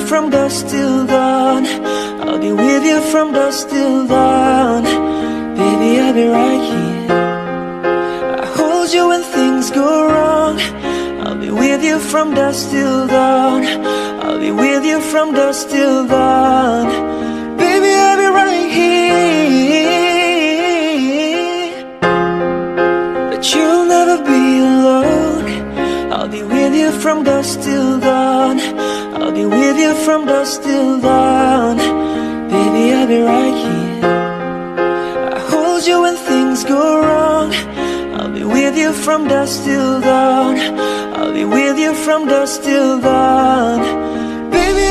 From dusk till dawn, I'll be with you from dusk till dawn. Baby, I'll be right here. I hold you when things go wrong. I'll be with you from dusk till dawn. I'll be with you from dusk till dawn. Baby, I'll be right here. But you'll never be alone. I'll be with you from dusk till dawn. I'll be with you from dusk till dawn. Baby, I'll be right here. I hold you when things go wrong. I'll be with you from dusk till dawn. I'll be with you from dusk till dawn. Baby,